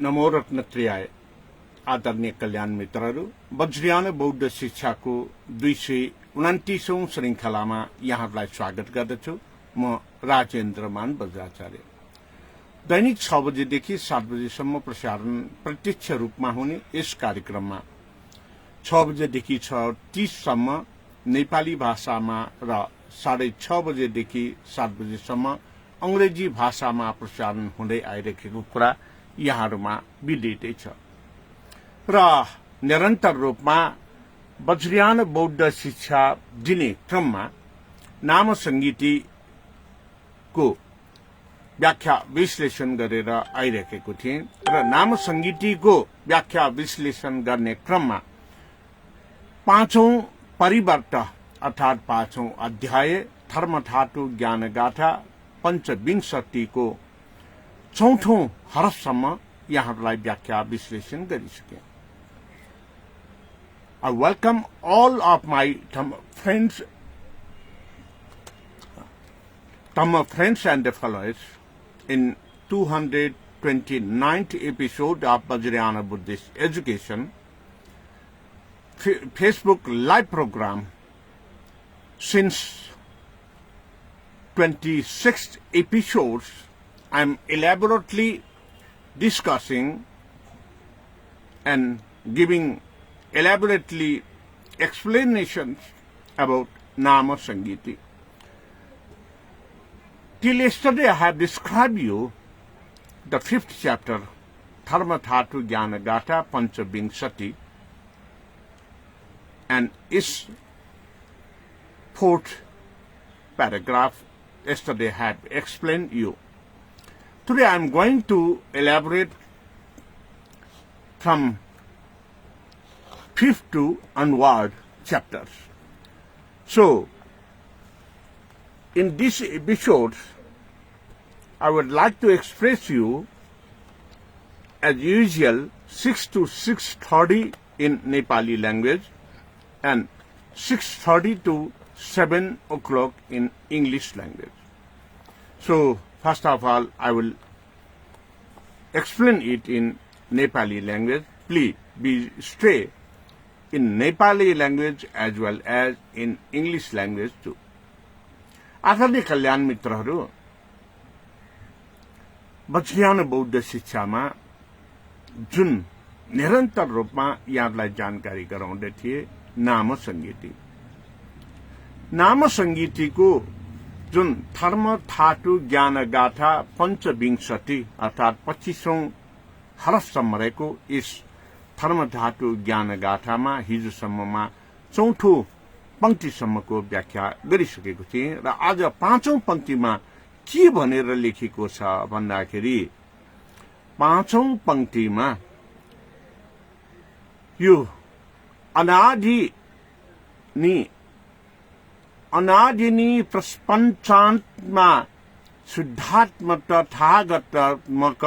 नमो रत्नत्रयाय आदरणीय कल्याण मित्रहरू वज्रयान बौद्ध शिक्षाको 229औं श्रृंखलामा यहाँहरूलाई स्वागत गर्दछु। म राजेन्द्र बज्राचार्य। दैनिक 6 बजेदेखि 7 बजेसम्म प्रसारण प्रत्यक्ष रूपमा हुने यस कार्यक्रममा 6 बजेदेखि 6:30 सम्म नेपाली भाषामा र 6:30 बजेदेखि 7 बजेसम्म अंग्रेजी भाषामा प्रसारण हुँदै आइरहेको कुरा यहाँहरूमा विदितै छ र निरन्तर रूपमा वज्रयान बौद्ध शिक्षा दिने क्रममा नामसंगीतीको व्याख्या विश्लेषण गरेर आइरहेको थिए र नामसंगीतीको व्याख्या विश्लेषण गर्ने क्रममा 5औं परिवर्त अर्थात 5औं अध्याय धर्मधातु ज्ञानगाथा पंचविंशतिको 4औं हरफसम्म यहाँहरूलाई व्याख्या विश्लेषण गरिसके। I welcome all of my friends and followers in 229th episode of Vajrayana Buddhist Education Facebook live program. Since 26th episodes, I am elaborately discussing and giving elaborately explanations about Namasangitee. Till yesterday, I have described you the 5th chapter, Dharmadhatu Jnanagatha Panchavinshati, and its 4th paragraph. Yesterday, I have explained you. Today, I am going to elaborate from 5th to onward chapters. So, in this episode, I would like to express you, as usual, 6 to 6:30 in Nepali language and 6:30 to 7 o'clock in English language. So, first of all, I will explain it in Nepali language. Please stay in Nepali language as well as in English language too. आदरणीय कल्याण मित्रहरू, वज्रयान बौद्ध शिक्षामा जुन निरन्तर रूपमा यहाँलाई जानकारी गराउँदै थिए नामसंगीती। नामसंगीतीको जुन धर्मधातु ज्ञानगाथा पंचविंशति अर्थात 25औं हरफसम्म रहेको यस धर्मधातु ज्ञानगाथामा हिजोसम्ममा 4थो पंक्तिसम्मको व्याख्या गरिसकेको थिए र आज 5औं पंक्तिमा के भनेर लेखिएको छ भन्दाखेरि 5औं पंक्तिमा यो अनादिनी प्रपञ्चात्मा शुद्धात्म तथागतात्मक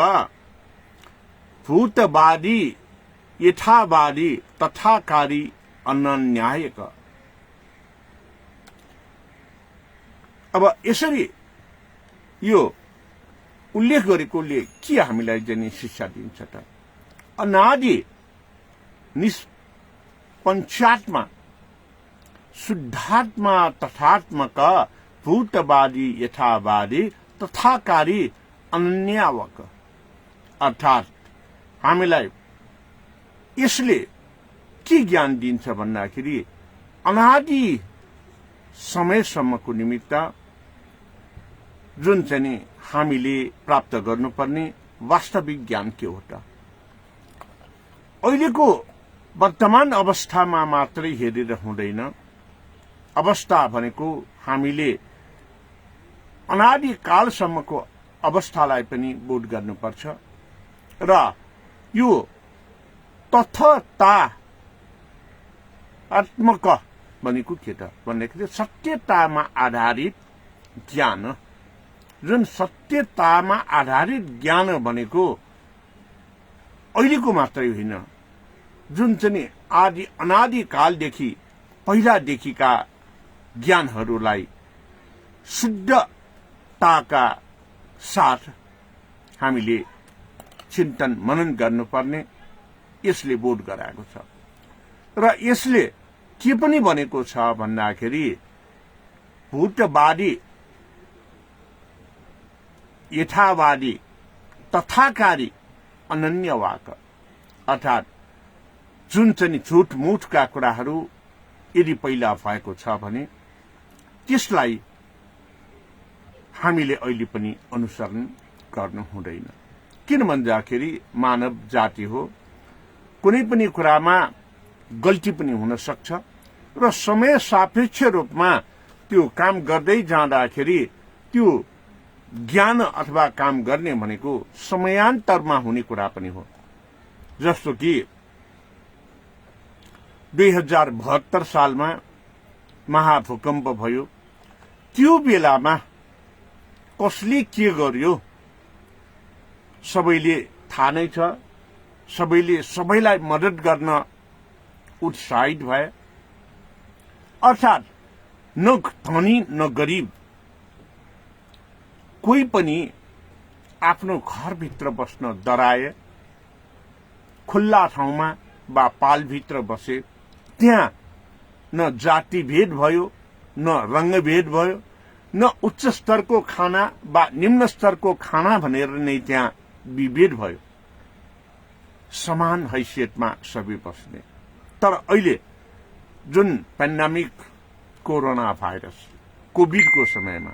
भूतवादी यथावादी तथाकारी अनन्यायक। अब यसरी यो उल्लेख गरेकोले के हामीलाई चाहिँ शिक्षा दिन्छ त? अनादि निष्पञ्चात्मा शुद्धात्मा तथात्मक भूतवादी यथावादी तथाकारी अनन्यावक। अर्थात हामीलाई यसले के ज्ञान दिन्छ भन्दाखेरि अनादि समयसम्मको निमित्त जुन चाहिँ हामीले प्राप्त गर्नुपर्ने वास्तविक ज्ञान के हो त? अहिलेको वर्तमान अवस्थामा मात्रै हेरेर हुँदैन। अवस्था भनेको हामीले अनादिकालसम्मको अवस्थालाई पनि बोध गर्नुपर्छ र यो तथता आत्मक भनेको के त भन्दाखेरि सत्यतामा आधारित ज्ञान। जुन सत्यतामा आधारित ज्ञान भनेको अहिलेको मात्रै होइन, जुन चाहिँ अनादिकालदेखि पहिलादेखिका ज्ञानहरूलाई शुद्धताका साथ हामीले चिन्तन मनन गर्नुपर्ने यसले बोध गराएको छ। र यसले के पनि भनेको छ भन्दाखेरि भूतवादी, यथावादी, तथाकारी, अनन्यवाक, अर्थात् जुन चाहिँ झुटमुटका कुराहरू यदि पहिला भएको छ भने त्यसलाई हामीले अहिले पनि अनुसरण गर्नु हुँदैन। किन भन्दाखेरि मानव जाति हो, कुनै पनि कुरामा गल्ती पनि हुन सक्छ र समय सापेक्ष रूपमा त्यो काम गर्दै जाँदाखेरि त्यो ज्ञान अथवा काम गर्ने भनेको समयान्तरमा हुने कुरा पनि हो। जस्तो कि 2072 सालमा महाभूकम्प भयो, त्यो बेलामा कसले के गर्यो सबैले थाहा नै छ। सबैले सबैलाई मद्दत गर्न उत्साहित भए, अर्थात् न धनी न गरीब कोही पनि आफ्नो घरभित्र बस्न डराए, खुल्ला ठाउँमा वा पालभित्र बसे। त्यहाँ न जाति भेद भयो, न रंगभेद भयो, न उच्च स्तरको खाना वा निम्न स्तरको खाना भनेर नै त्यहाँ विभेद भयो। समान हैसियतमा सबै बस्ने। तर अहिले जुन पेन्डेमिक कोरोना भाइरस कोभिडको समयमा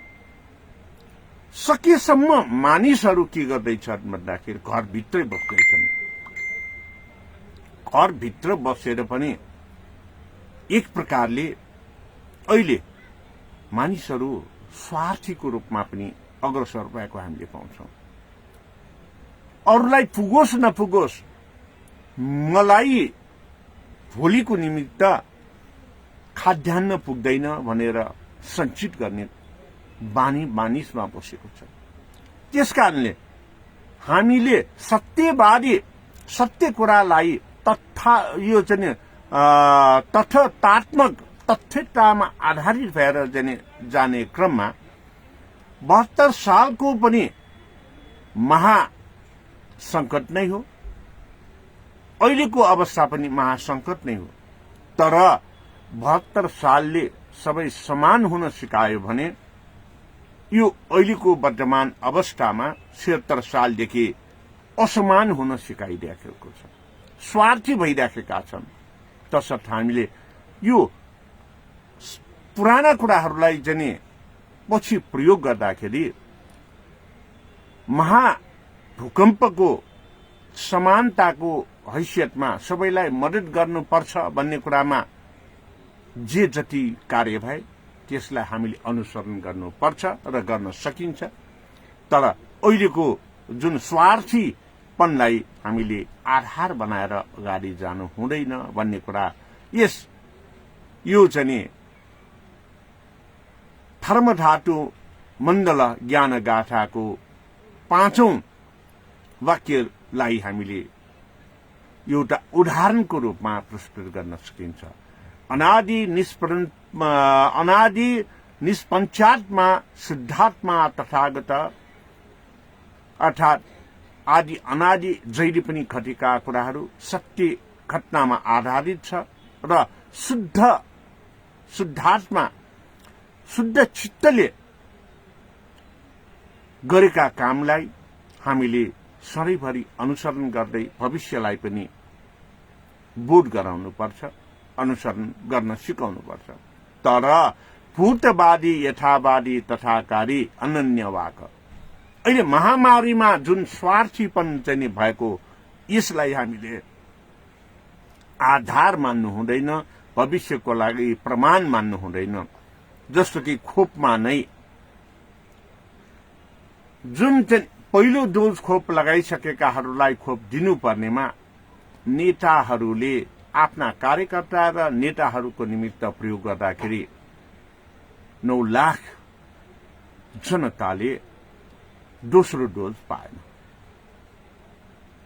सकेसम्म मानिसहरू के गर्दैछन् भन्दाखेरि घरभित्रै बस्दैछन्। घरभित्र बसेर पनि एक प्रकारले अहिले मानिसहरू स्वार्थीको रूपमा पनि अग्रसर भएको हामीले पाउँछौं। अरूलाई पुगोस् नपुगोस्, मलाई भोलिको निमित्त खाद्यान्न पुग्दैन भनेर सञ्चित गर्ने बानी मानिसमा बसेको छ। त्यसकारणले हामीले सत्यवादी सत्य कुरालाई यो चाहिँ तथ्यतात्मक तथ्यतामा आधारित भएर जाने क्रममा 72 सालको पनि महासंकट नै हो, अहिलेको अवस्था पनि महासंकट नै हो। तर 72 सालले सबै समान हुन सिकायो भने यो अहिलेको वर्तमान अवस्थामा 76 सालदेखि असमान हुन सिकाइराखेको छ। स्वार्थी भइराखेका छन्। तसर्थ हामीले यो पुराना कुराहरूलाई चाहिँ पछि प्रयोग गर्दाखेरि महाभूकम्पको समानताको हैसियतमा सबैलाई मद्दत गर्नुपर्छ भन्ने कुरामा जे जति कार्य भए त्यसलाई हामीले अनुसरण गर्नुपर्छ र गर्न सकिन्छ। तर अहिलेको जुन स्वार्थीपनलाई हामीले आधार बनाएर अगाडि जानु हुँदैन भन्ने कुरा यो चाहिँ धर्मधातु मण्डल ज्ञान गाथाको 5औं वाक्यलाई हामीले एउटा उदाहरणको रूपमा प्रस्तुत गर्न सकिन्छ। अनादि निष्पञ्चात्मा शुद्धात्मा तथागत, अर्थात् आदि अनादि जहिले पनि घटेका कुराहरू सत्य घटनामा आधारित छ र शुद्धात्मा शुद्ध चित्तले गरेका कामलाई हामीले सधैँभरि अनुसरण गर्दै भविष्यलाई पनि बोध गराउनुपर्छ, अनुसरण गर्न सिकाउनुपर्छ। तर भूतवादी यथावादी तथाकारी अनन्यवाक, अहिले महामारीमा जुन स्वार्थीपन चाहिँ भएको यसलाई हामीले आधार मान्नु हुँदैन, भविष्यको लागि प्रमाण मान्नु हुँदैन। जस्तो कि खोपमा नै जुन चाहिँ पहिलो डोज खोप लगाइसकेकाहरूलाई खोप दिनुपर्नेमा नेताहरूले आफ्ना कार्यकर्ता र नेताहरूको निमित्त प्रयोग गर्दाखेरि 9 लाख जनताले दोस्रो डोज पाएन।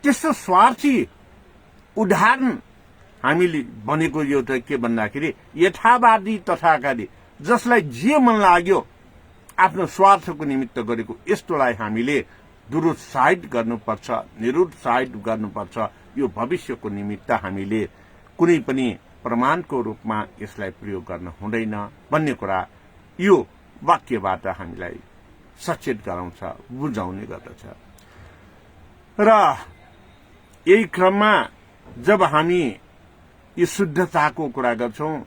त्यस्तो स्वार्थी उदाहरण हामीले भनेको यो त के भन्दाखेरि यथावादी तथाकारी, जसलाई जे मन लाग्यो आफ्नो स्वार्थको निमित्त गरेको, यस्तोलाई हामीले दुरुत्साहित गर्नुपर्छ, निरुत्साहित गर्नुपर्छ। यो भविष्यको निमित्त हामीले कुनै पनि प्रमाणको रूपमा यसलाई प्रयोग गर्न हुँदैन भन्ने कुरा यो वाक्यबाट हामीलाई सचेत गराउँछ, बुझाउने गर्दछ। र यही क्रममा जब हामी यो शुद्धताको कुरा गर्छौं,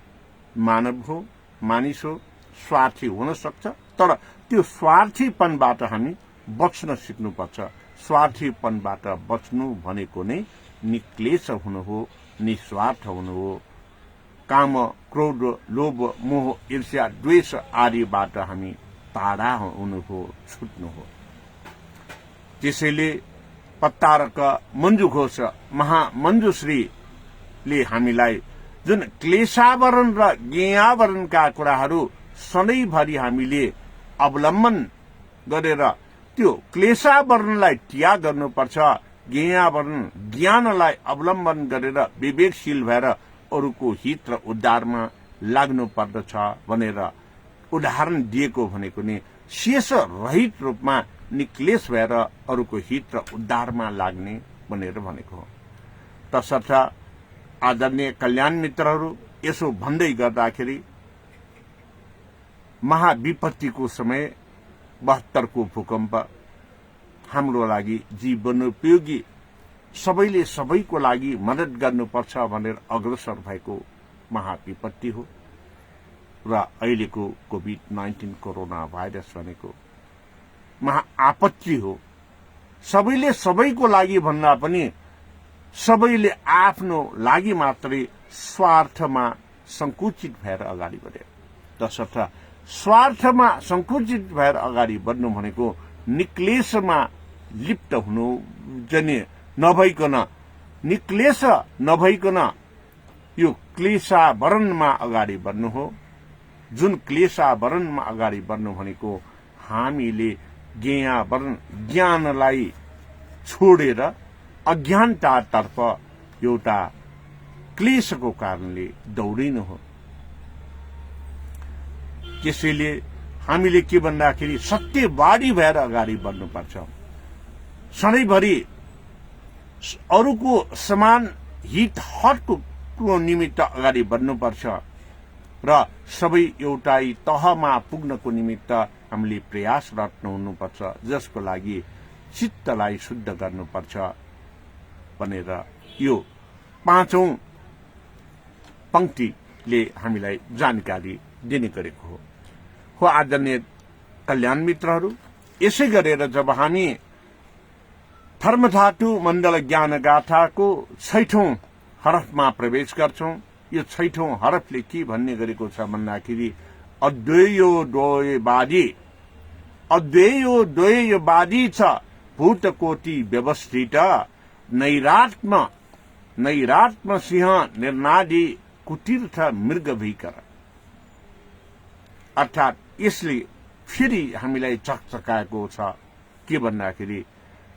मानव हो, मानिस हो, स्वार्थी हुन सक्छ, तर त्यो स्वार्थीपनबाट हामी बच्न सिक्नुपर्छ। स्वार्थीपनबाट बच्नु भनेको नै निक्लेश हुनु हो, निस्वार्थ हुनु हो। काम, क्रोध, लोभ, मोह, ईर्ष्या, द्वेष आदिबाट हामी टाढा हुनु हो, छुट्नु हो। त्यसैले पत्तारक मञ्जुघोष महामञ्जुश्रीले हामीलाई जुन क्लेशावरण र ज्ञेयावरणका कुराहरू सधैँभरि हामीले अवलम्बन गरेर त्यो क्लेशावरणलाई त्याग गर्नुपर्छ, ज्ञेयावरण ज्ञानलाई अवलम्बन गरेर विवेकशील भएर अरूको हित र उद्धारमा लाग्नु पर्दछ भनेर उदाहरण दिएको भनेको नि शेष रहित रूपमा निक्लेश भएर अरूको हित र उद्धारमा लाग्ने भनेर भनेको हो। तसर्थ आदरणीय कल्याण मित्रहरू, यसो भन्दै गर्दाखेरि महाविपत्तिको समय 72 को भूकम्प हाम्रो लागि जीवनोपयोगी, सबैले सबैको लागि मद्दत गर्नुपर्छ भनेर अग्रसर भएको महाविपत्ति हो। र अहिलेको कोभिड-19 कोरोना भाइरस भनेको महाआपत्ति हो। सबैले सबैको लागि भन्दा पनि सबैले आफ्नो लागि मात्रै स्वार्थमा संकुचित भएर अगाडि बढे। तसर्थ स्वार्थमा संकुचित भएर अगाडि बढ्नु भनेको निक्लेशमा लिप्त हुनु जने नभइकन, निक्लेश नभइकन यो क्लेशावरणमा अगाडि बढ्नु हो। जुन क्लेशावरणमा अगाडि बढ्नु भनेको हामीले ज्ञेयावरण ज्ञानलाई छोडेर अज्ञानतातर्फ एउटा क्लेशको कारणले दौडिनु हो। त्यसैले हामीले के भन्दाखेरि सत्यवादी भएर अगाडि बढ्नुपर्छ। सधैँभरि अरूको समान हित हकको निमित्त अगाडि बढ्नुपर्छ र सबै एउटै तहमा पुग्नको निमित्त हामीले प्रयासरत हुनुपर्छ, जसको लागि चित्तलाई शुद्ध गर्नुपर्छ भनेर यो 5औं पंक्तिले हामीलाई जानकारी दिने गरेको हो। आदरणीय कल्याण मित्रहरू, यसै गरेर जब हामी धर्मधातु मण्डल ज्ञान गाथाको 6औं हरफमा प्रवेश गर्छौं, यो 6औं हरफले के भन्ने गरेको छ भन्दाखेरि अद्वैयोद्वयवादी छ भूतकोटि व्यवस्थित नैरात्म सिंह निर्नादी कुतीर्थ मृग भीकर। अर्थात यसले फेरि हामीलाई चकचकाएको छ के भन्दाखेरि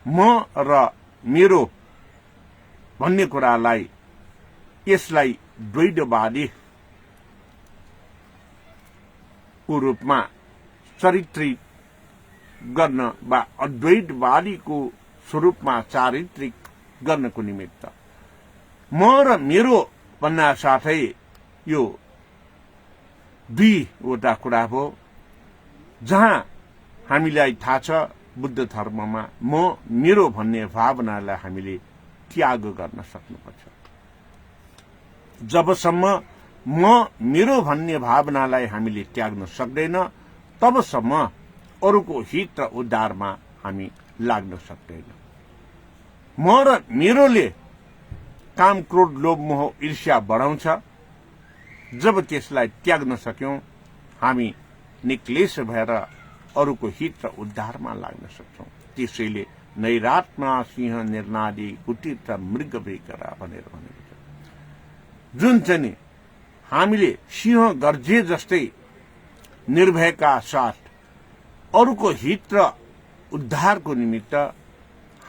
म र मेरो भन्ने कुरालाई, यसलाई द्वैतवादी को रूपमा चरित्रित गर्न वा अद्वैतवादीको स्वरूपमा चारित्रिक गर्नको निमित्त म र मेरो भन्ना साथै यो दुईवटा कुरा हो। जहाँ हामीलाई थाहा छ बुद्ध धर्ममा म मेरो भन्ने भावनालाई हामीले त्याग गर्न सक्नुपर्छ। जबसम्म म मेरो भन्ने भावनालाई हामीले त्याग्न सक्दैन, तबसम्म अरूको हित र उद्धारमा हामी लाग्न सक्दैन। म र मेरोले काम, क्रोध, लोभ, मोह, ईर्ष्या बढाउँछ। जब त्यसलाई त्याग्न सक्यौं, हामी निक्लेश भएर अरूको हित र उद्धारमा लाग्न सक्छौं। त्यसैले नैरात्मा सिंह निर्नादी कुटीर्थ मृग बेकरा भनेर भनेको छ। जुन चाहिँ हामीले सिंह गर्जे जस्तै निर्भयका साथ अरूको हित र उद्धारको निमित्त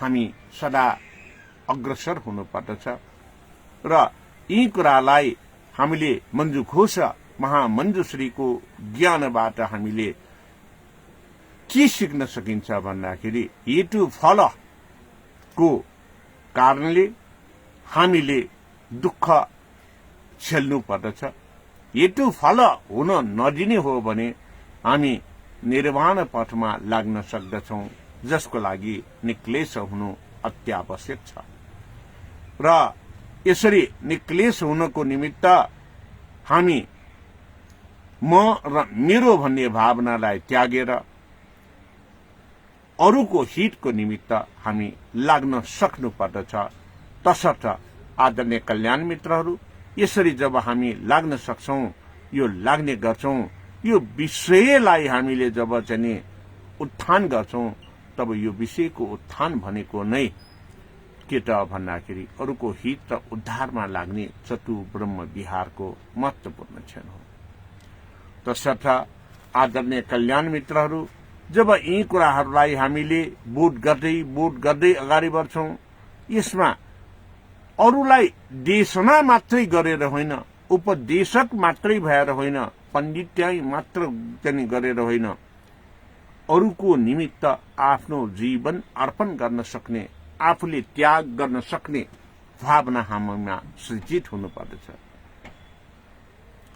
हामी सदा अग्रसर हुनुपर्दछ र यी कुरालाई हामीले मञ्जुघोष महामञ्जुश्रीको ज्ञानबाट हामीले के सिक्न सकिन्छ भन्दाखेरि हेतु फलको कारणले हामीले दुःख झेल्नु पर्दछ। हेतु फल हुन नदिने हो भने हामी निर्वाण पथमा लाग्न सक्दछौं, जसको लागि निक्लेश हुनु अत्यावश्यक छ। र यसरी निक्लेश हुनको निमित्त हामी म र मेरो भन्ने भावनालाई त्यागेर अरूको हितको निमित्त हामी लाग्न सक्नु पर्दछ। तसर्थ आदरणीय कल्याण मित्रहरू, यसरी जब हामी लाग्न सक्छौं, यो लाग्ने गर्छौं, यो विषयलाई हामीले जब चाहिँ उत्थान गर्छौं, तब यो विषयको उत्थान भनेको नै के त भन्दाखेरि अरूको हित र उद्धारमा लाग्ने चतु ब्रह्म विहारको महत्वपूर्ण क्षण हो। तसर्थ आदरणीय कल्याण मित्रहरू, जब यी कुराहरूलाई हामीले बोध गर्दै अगाडि बढ्छौं, यसमा अरूलाई देशना मात्रै गरेर होइन, उपदेशक मात्रै भएर होइन, पण्डित्याई मात्र चाहिँ गरेर होइन, अरूको निमित्त आफ्नो जीवन अर्पण गर्न सक्ने, आफूले त्याग गर्न सक्ने भावना हामीमा सृजित हुनुपर्दछ।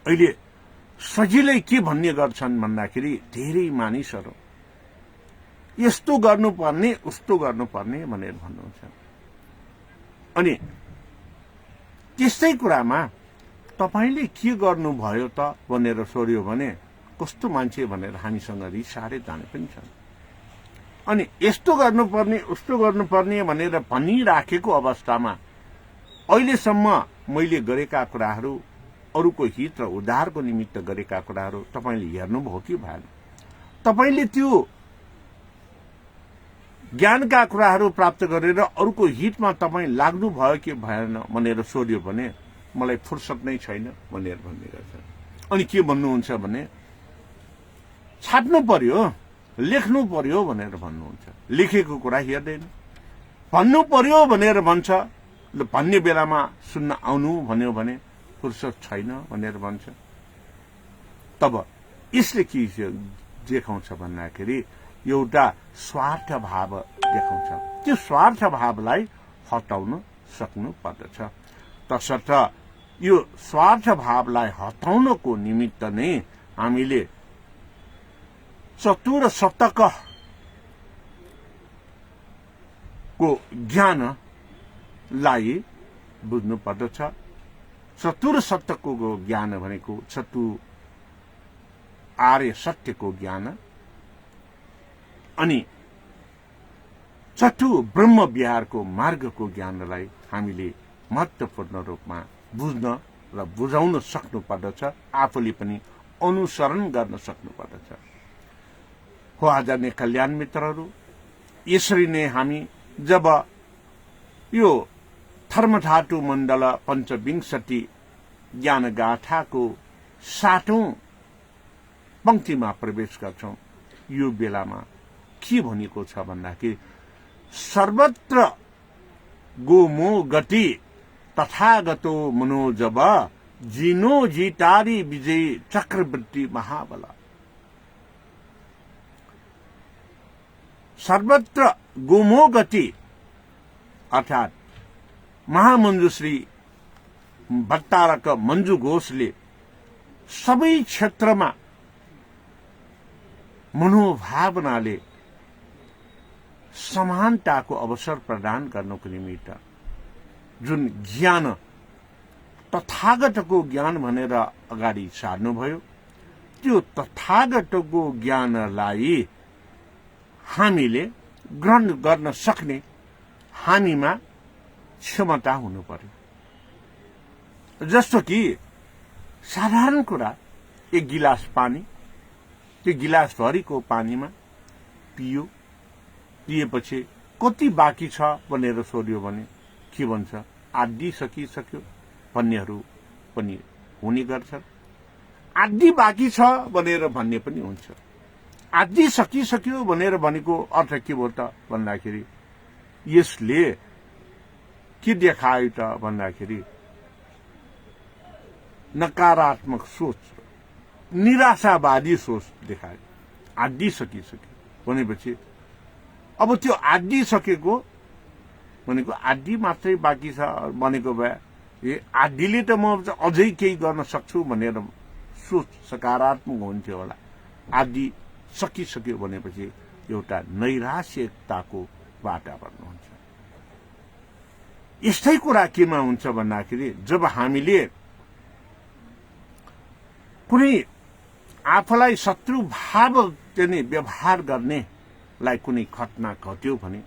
अहिले सजिलै के भन्ने गर्छन् भन्दाखेरि धेरै मानिसहरू यस्तो गर्नुपर्ने उस्तो गर्नुपर्ने भनेर भन्नुहुन्छ। अनि त्यस्तै कुरामा तपाईले के गर्नुभयो त भनेर सोध्यो भने कस्तो मान्छे भनेर हामीसँग रिसारे जाने पनि छन्। अनि यस्तो गर्नुपर्ने उस्तो गर्नुपर्ने भनेर भनिराखेको अवस्थामा अहिलेसम्म मैले गरेका कुराहरू, अरूको हित र उद्धारको निमित्त गरेका कुराहरू तपाईले हेर्नुभयो कि भएन? तपाईले त्यो ज्ञानका कुराहरू प्राप्त गरेर अरूको हितमा तपाईँ लाग्नु भयो कि भएन भनेर सोध्यो भने मलाई फुर्सद नै छैन भनेर भन्ने गर्छ। अनि के भन्नुहुन्छ भने छाप्नु पर्यो, लेख्नु पर्यो भनेर भन्नुहुन्छ। लेखेको कुरा हेर्दैन, भन्नु पर्यो भनेर भन्छ, भन्ने बेलामा सुन्न आउनु भन्यो भने फुर्सद छैन भनेर भन्छ। तब यसले के देखाउँछ भन्दाखेरि एउटा स्वार्थ भाव देखाउँछ। त्यो स्वार्थ भावलाई हटाउन सक्नु पर्दछ। तसर्थ यो स्वार्थ भावलाई हटाउनको निमित्त नै हामीले चतुर शतक को ज्ञानलाई बुझ्नु पर्दछ। चतुर शतकको ज्ञान भनेको चतु आर्य सत्यको ज्ञान, अनि चतु ब्रह्म विहारको मार्गको ज्ञानलाई हामीले महत्वपूर्ण रूपमा बुझ्न र बुझाउन सक्नु पर्दछ, आफूले पनि अनुसरण गर्न सक्नु पर्दछ। हो आदरणीय कल्याण मित्रहरू, यसरी नै हामी जब यो धर्मधातु मण्डल पञ्चविंशति ज्ञानगाथाको 7औं पंक्तिमा प्रवेश गर्छौं, यो बेलामा के भनेको छ भन्दाखेरि सर्वत्र गोमो गति तथागतो मनोजब जिनो जितारी विजय चक्रवर्ती महाबल। सर्वत्र गोमो गति अर्थात महामञ्जुश्री भट्टारक मञ्जु घोषले सबै क्षेत्रमा मनोभावनाले समानताको अवसर प्रदान गर्नको निमित्त जुन ज्ञान तथागतको ज्ञान भनेर अगाडि सार्नुभयो, त्यो तथागतको ज्ञानलाई हामीले ग्रहण गर्न सक्ने हामीमा क्षमता हुनु पर्यो। जस्तो कि साधारण कुरा, एक गिलास पानी, त्यो गिलास भरिको पानीमा पिएपछि कति बाँकी छ भनेर सोध्यो भने के भन्छ, आधी सकिसक्यो भन्नेहरू पनि हुने गर्छ, आधी बाँकी छ भनेर भन्ने पनि हुन्छ। आधी सकिसक्यो भनेर भनेको अर्थ के हो त भन्दाखेरि यसले के देखायो त भन्दाखेरि नकारात्मक सोच, निराशावादी सोच देखायो। आधी सकिसक्यो, भनेपछि अब त्यो आदि सकेको भनेको आदि मात्रै बाँकी छ भनेको भए ए आदीले त म अझै केही गर्न सक्छु भनेर सोच सकारात्मक हुन्थ्यो होला। आदि सकिसक्यो भनेपछि एउटा नैराश्यताको वातावरण हुन्छ। यस्तै कुरा केमा हुन्छ भन्दाखेरि जब हामीले कुनै आफूलाई शत्रु भाव चाहिँ व्यवहार गर्नेलाई कुनै घटना घट्यो भने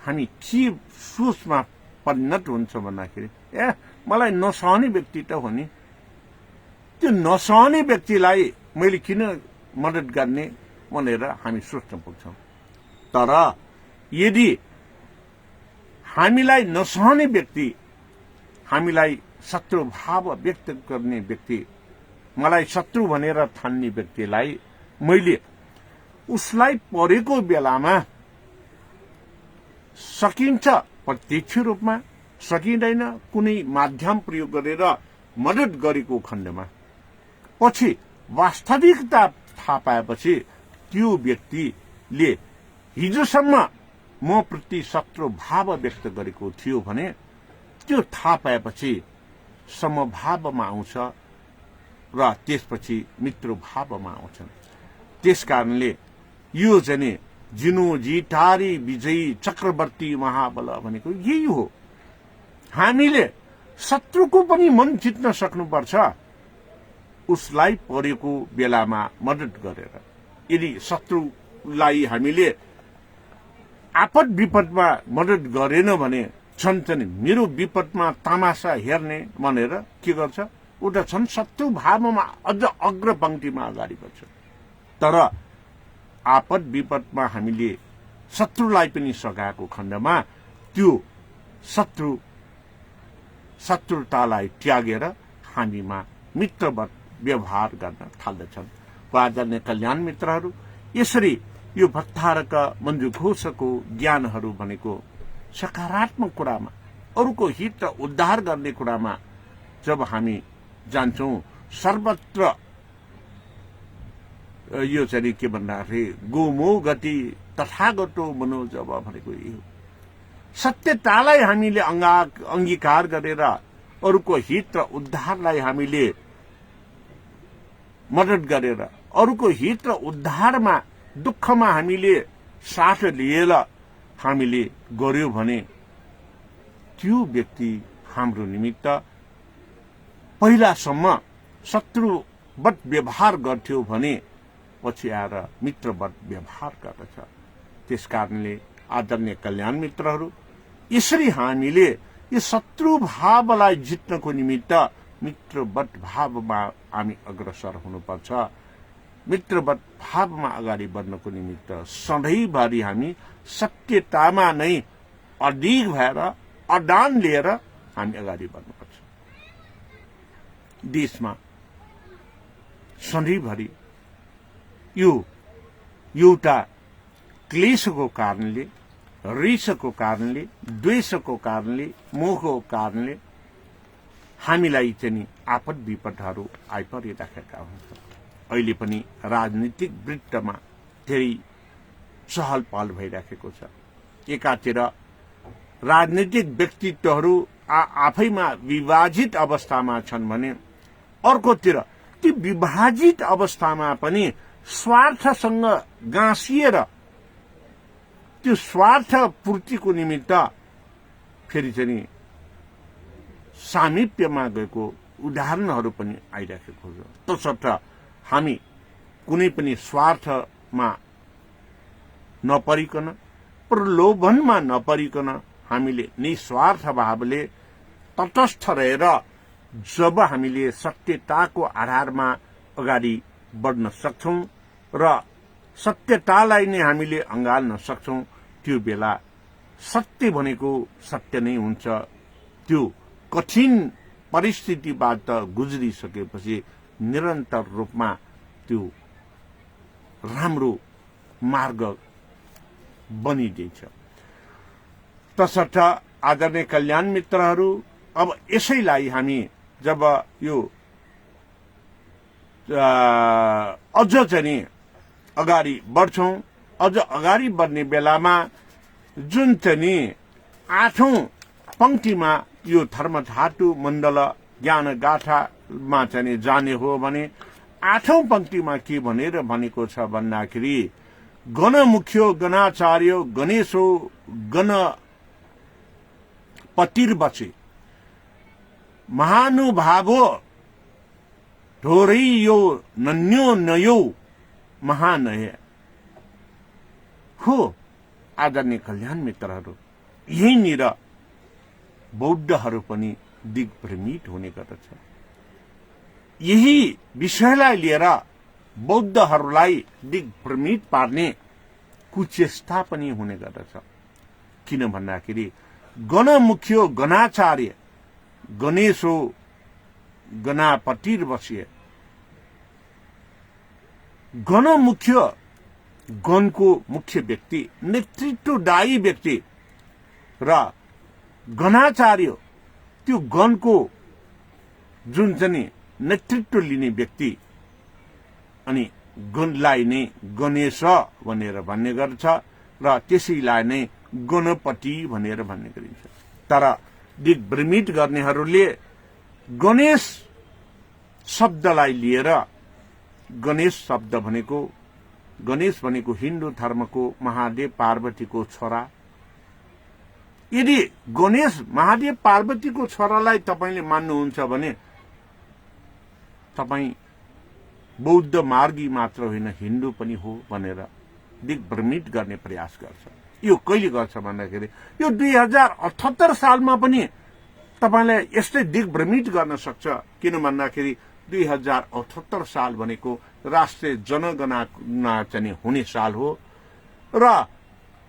हामी के सोचमा परिणत हुन्छ भन्दाखेरि ए मलाई नसहने व्यक्ति त हो नि, त्यो नसहने व्यक्तिलाई मैले किन मद्दत गर्ने भनेर हामी सोच्न पुग्छौं। तर यदि हामीलाई नसहने व्यक्ति, हामीलाई शत्रु भाव व्यक्त गर्ने व्यक्ति, मलाई शत्रु भनेर ठान्ने व्यक्तिलाई मैले उसलाई परेको बेलामा सकिन्छ प्रत्यक्ष रूपमा, सकिँदैन कुनै माध्यम प्रयोग गरेर मद्दत गरेको खण्डमा पछि वास्तविकता थाहा पाएपछि त्यो व्यक्तिले हिजोसम्म म प्रति शत्रु भाव व्यक्त गरेको थियो भने त्यो थाहा पाएपछि समभावमा आउँछ र त्यसपछि मित्र भावमा आउँछन्। त्यसकारणले यो चाहिँ जिनो जिटारी विजयी चक्रवर्ती महाबल भनेको यही हो। हामीले शत्रुको पनि मन जित्न सक्नुपर्छ उसलाई परेको बेलामा मद्दत गरेर। यदि शत्रुलाई हामीले आपद विपदमा मद्दत गरेन भने छन् चाहिँ मेरो विपदमा तमासा हेर्ने भनेर के गर्छ, उता छन् शत्रु भावमा अझ अग्रपंक्तिमा अगाडि बढ्छ। तर आपद विपदमा हामीले शत्रुलाई पनि सघाएको खण्डमा त्यो शत्रुतालाई त्यागेर हामीमा मित्रवत व्यवहार गर्न थाल्दछन्। आदरणीय कल्याण मित्रहरू, यसरी यो भट्टारक मञ्जु घोषको ज्ञानहरू भनेको सकारात्मक कुरामा, अरूको हित र उद्धार गर्ने कुरामा जब हामी जान्छौं, सर्वत्र यो चाहिँ के भन्दाखेरि गोमो गति तथागतो मनोजब भनेको यही हो। सत्यतालाई हामीले अंगीकार गरेर अरूको हित र उद्धारलाई हामीले मद्दत गरेर अरूको हित र उद्धारमा दुःखमा हामीले साथ लिएर हामीले गर्यो भने त्यो व्यक्ति हाम्रो निमित्त पहिलासम्म शत्रुवत व्यवहार गर्थ्यो भने पछि आएर मित्रवत व्यवहार गर्दछ। त्यसकारणले आदरणीय कल्याण मित्रहरू, यसरी हामीले यो शत्रु भावलाई जित्नको निमित्त मित्रवत भावमा हामी अग्रसर हुनुपर्छ। मित्रवत भावमा अगाडि बढ्नको निमित्त सधैँभरि हामी सत्यतामा नै अडिग भएर अडान लिएर हामी अगाडि बढ्नुपर्छ। देशमा सधैँभरि यो एउटा क्लेशको कारणले, रिसको कारणले, द्वेषको कारणले, मोहको कारणले हामीलाई चाहिँ आपद विपदहरू आइपरिराखेका हुन्छन्। अहिले पनि राजनीतिक वृत्तमा धेरै चहल पहल भइराखेको छ। एकातिर राजनीतिक व्यक्तित्वहरू आफैमा विभाजित अवस्थामा छन् भने अर्कोतिर ती विभाजित अवस्थामा पनि स्वार्थसँग गाँसिएर त्यो स्वार्थ पूर्तिको निमित्त फेरि चाहिँ सामिप्यमा गएको उदाहरणहरू पनि आइराखेको छ। तसर्थ हामी कुनै पनि स्वार्थमा नपरिकन, प्रलोभनमा नपरिकन हामीले निस्वार्थ भावले तटस्थ रहेर जब हामीले सत्यताको आधारमा अगाडि बढ्न सक्छौं र सत्यतालाई नै हामीले अँगाल्न सक्छौं, त्यो बेला सत्य भनेको सत्य नै हुन्छ। त्यो कठिन परिस्थितिबाट गुज्रिसकेपछि निरन्तर रूपमा त्यो राम्रो मार्ग बनिदिन्छ। तसर्थ आदरणीय कल्याण मित्रहरू, अब यसैलाई हामी जब यो अझ चाहिँ अगाडि बढ्छौं अझ अगाडि बढ्ने बेलामा जुन चाहिँ 8औं पंक्तिमा यो धर्मधातु मण्डल ज्ञान गाथामा चाहिँ जाने हो भने 8औं पंक्तिमा के भनेर भनेको छ भन्दाखेरि गण मुख्यो गणाचार्य गणेशो गण पतिर्वचे महानुभावो ढोरै यो नन्यो नयो महानय हो। आदरणीय कल्याण मित्रहरू, यहीँनिर बौद्धहरू पनि दिग्भ्रमित हुने गर्दछ। यही विषयलाई लिएर बौद्धहरूलाई दिग्भ्रमित पार्ने कुचेष्टा पनि हुने गर्दछ। किन भन्दाखेरि गणमुख्यो गणाचार्य गणेशो गणापतिर्वश्य, गणमुख्य गणको मुख्य व्यक्ति, नेतृत्वदायी व्यक्ति र गणाचार्य त्यो गणको जुन चाहिँ नेतृत्व लिने व्यक्ति, अनि गणलाई नै गणेश भनेर भन्ने गर्छ र त्यसैलाई नै गणपति भनेर भन्ने गरिन्छ। तर दिग्भ्रमित गर्नेहरूले गणेश शब्दलाई लिएर गणेश शब्द भनेको हिन्दू धर्मको महादेव पार्वतीको छोरा। यदि गणेश महादेव पार्वतीको छोरालाई तपाईले मान्नुहुन्छ भने तपाई बौद्ध मार्गी मात्र होइन हिन्दू पनि हो भनेर दिग्भ्रमित गर्ने प्रयास गर्छ। यो कहिले गर्छ भन्दाखेरि यो 2078 सालमा पनि तपाईलाई यस्तै दिग्भ्रमित गर्न सक्छ। किन भन्दाखेरि 2078 साल भनेको राष्ट्रिय जनगणना चाहिँ हुने साल हो र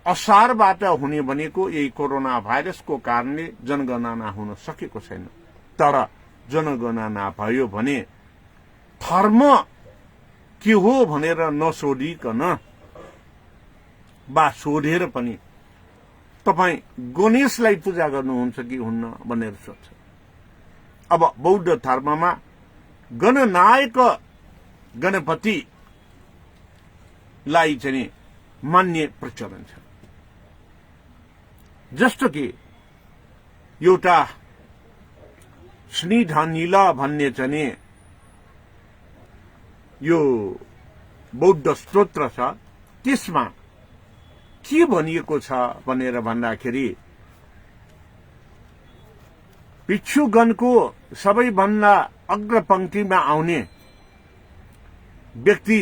असारबाट हुने भनेको यही कोरोना भाइरसको कारणले जनगणना हुन सकेको छैन। तर जनगणना भयो भने धर्म के हो भनेर नसोधिकन वा सोधेर पनि तपाई गणेशलाई पूजा गर्नुहुन्छ कि हुन्न भनेर सोध्छ। अब बौद्ध धर्ममा गणनायक गणपतिलाई चाहिँ मान्ने प्रचलन छ। जस्तो कि एउटा श्रीधनिला भन्ने चाहिँ यो बौद्ध स्तोत्र छ। त्यसमा के भनिएको छ भनेर भन्दाखेरि भिक्षुगणको सबैभन्दा अग्रपंक्तिमा आउने व्यक्ति,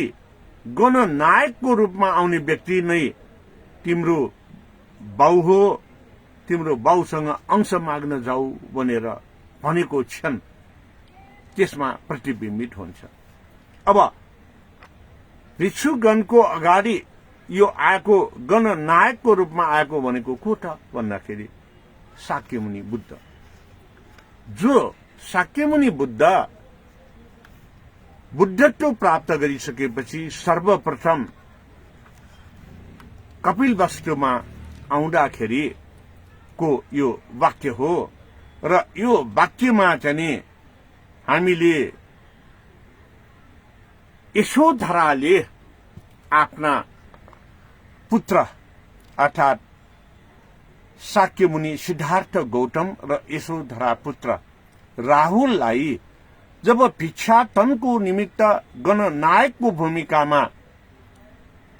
गणनायकको रूपमा आउने व्यक्ति नै तिम्रो बाउ हो, तिम्रो बाउसँग अंश माग्न जाऊ भनेर भनेको क्षण त्यसमा प्रतिबिम्बित हुन्छ। अब भिक्षुगणको अगाडि यो आएको गणनायकको रूपमा आएको भनेको को त भन्दाखेरि शाक्यमुनि बुद्ध। जो शाक्यमुनि बुद्ध बुद्धत्व प्राप्त गरिसकेपछि सर्वप्रथम कपिलवस्तुमा आउँदाखेरि को यो वाक्य हो र यो वाक्यमा चाहिँ हामीले यशोधराले आफ्ना पुत्र अर्थात शाक्यमुनि सिद्धार्थ गौतम र यशोधरा पुत्र राहुललाई जब भिक्षाटनको निमित्त गणनायकको भूमिकामा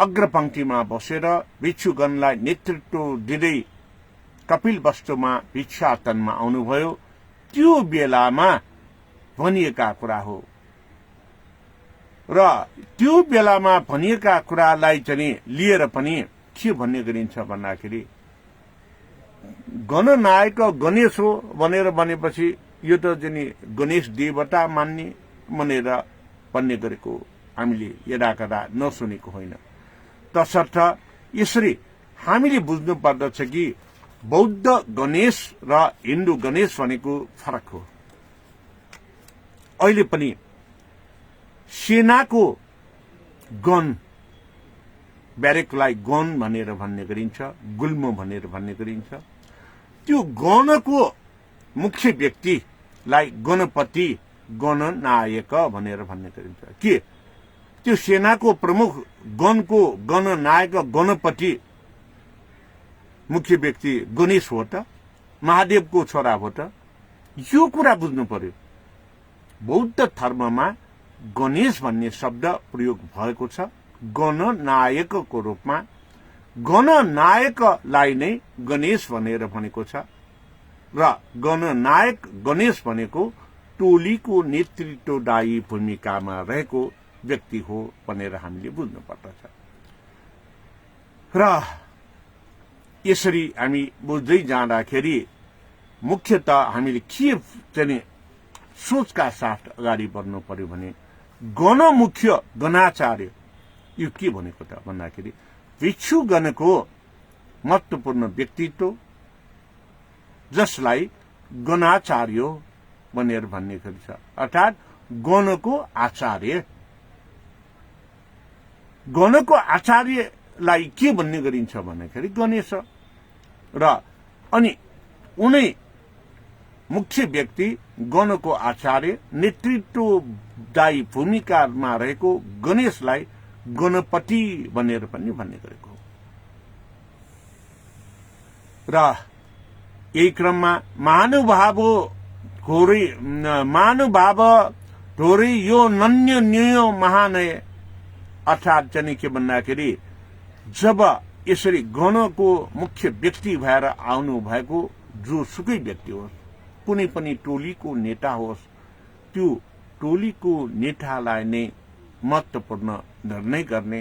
अग्रपंक्तिमा बसेर भिक्षुगणलाई नेतृत्व दिँदै कपिलवस्तुमा भिक्षाटनमा आउनुभयो, त्यो बेलामा भनिएका कुरा हो। र त्यो बेलामा भनिएका कुरालाई चाहिँ लिएर पनि के भन्ने गरिन्छ भन्दाखेरि गणनायक गणेश हो भनेर भनेपछि यो त चाहिँ गणेश देवता मान्ने भनेर भन्ने गरेको हामीले यदाकदा नसुनेको होइन। तसर्थ यसरी हामीले बुझ्नु पर्दछ कि बौद्ध गणेश र हिन्दू गणेश भनेको फरक हो। अहिले पनि सेनाको गण, ब्यारेकलाई गण भनेर भन्ने गरिन्छ, गुल्म भनेर भन्ने गरिन्छ। त्यो गणको मुख्य व्यक्तिलाई गणपति, गणनायक भनेर भन्ने गरिन्छ। के त्यो सेनाको प्रमुख गणको गणनायक गणपति मुख्य व्यक्ति गणेश हो त, महादेवको छोरा हो त। यो कुरा बुझ्नु पर्यो। बौद्ध धर्ममा गणेश भन्ने शब्द प्रयोग भएको छ गणनायकको रूपमा। गणनायकलाई नै गणेश भनेर भनेको छ र गणनायक गणेश भनेको टोलीको नेतृत्वदायी भूमिकामा रहेको व्यक्ति हो भनेर हामीले बुझ्नु पर्दछ। र यसरी हामी बुझ्दै जाँदाखेरि मुख्यत हामीले के चाहिँ सोचका साथ अगाडि बढ्नु पर्यो भने गणमुख्य गणाचार्य यो के भनेको त भन्दाखेरि भिक्षुगणको महत्वपूर्ण व्यक्तित्व जसलाई गणाचार्य भनेर भन्ने गरिन्छ, अर्थात् गणको आचार्य। गणको आचार्यलाई के भन्ने गरिन्छ भन्दाखेरि गणेश र अनि उनै मुख्य व्यक्ति गणको आचार्य नेतृत्वदायी भूमिकामा रहेको गणेशलाई गणपति भनेर पनि भन्ने गरेको हो। र यही क्रममा महानुभाव धोरै यो नन्य न्यय महानय, अर्थात् चाहिँ के भन्दाखेरि जब यसरी गणको मुख्य व्यक्ति भएर आउनु भएको जोसुकै व्यक्ति होस्, कुनै पनि टोलीको नेता होस्, त्यो टोलीको नेतालाई नै महत्वपूर्ण निर्णय गर्ने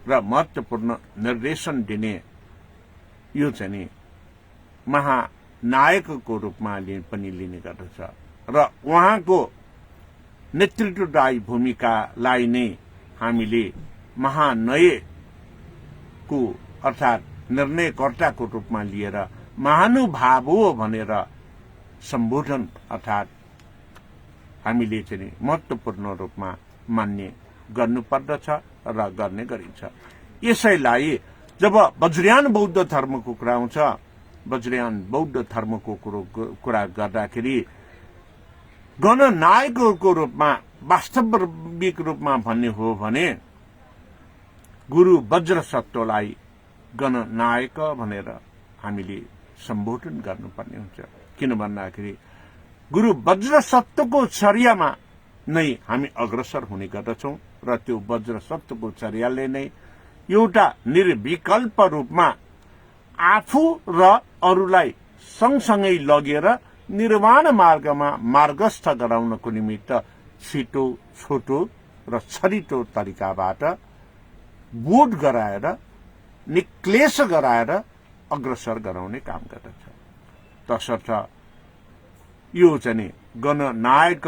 र महत्वपूर्ण निर्देशन दिने यो चाहिँ महानायकको रूपमा पनि लिने गर्दछ र उहाँको नेतृत्वदायी भूमिकालाई नै हामीले महानयको अर्थात् निर्णयकर्ताको रूपमा लिएर महानुभाव भनेर सम्बोधन अर्थात् हामीले चाहिँ महत्वपूर्ण रूपमा मान्ने गर्नुपर्दछ र गर्ने गरिन्छ। यसैलाई जब वज्रयान बौद्ध धर्मको कुरा आउँछ, वज्रयान बौद्ध धर्मको कुरा गर्दाखेरि गणनायकको रूपमा वास्तविक रूपमा भन्ने हो भने गुरु वज्रसत्वलाई गणनायक भनेर हामीले सम्बोधन गर्नुपर्ने हुन्छ। किन भन्दाखेरि गुरु वज्रसत्वको चर्यामा नै हामी अग्रसर हुने गर्दछौं र त्यो वज्रसत्वको चर्याले नै एउटा निर्विकल्प रूपमा आफू र अरूलाई सँगसँगै लगेर निर्वाण मार्गमा मार्गस्थ गराउनको निमित्त छिटो छोटो र छरितो तरिकाबाट बोध गराएर निक्लेश गराएर अग्रसर गराउने काम गर्दछ। तसर्थ यो चाहिँ गणनायक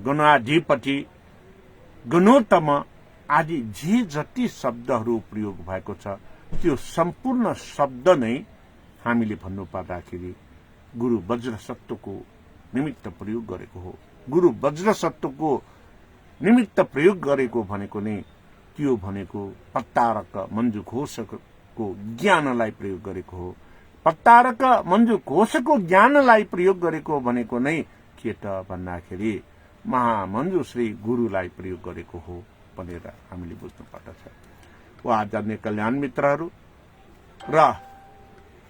गणाधिपति गणोत्तम आदि जे जति शब्दहरू प्रयोग भएको छ त्यो सम्पूर्ण शब्द नै हामीले भन्नु पर्दाखेरि गुरु वज्रसत्वको निमित्त प्रयोग गरेको हो। गुरु वज्रसत्वको निमित्त प्रयोग गरेको भनेको नै त्यो भनेको पत्तारक मञ्जु घोषको ज्ञानलाई प्रयोग गरेको हो। पत्तारक मञ्जु घोषको ज्ञानलाई प्रयोग गरेको भनेको नै के त भन्दाखेरि महामञ्जु श्री गुरुलाई प्रयोग गरेको हो भनेर हामीले बुझ्नु पर्दछ। आदरणीय कल्याण मित्रहरू, र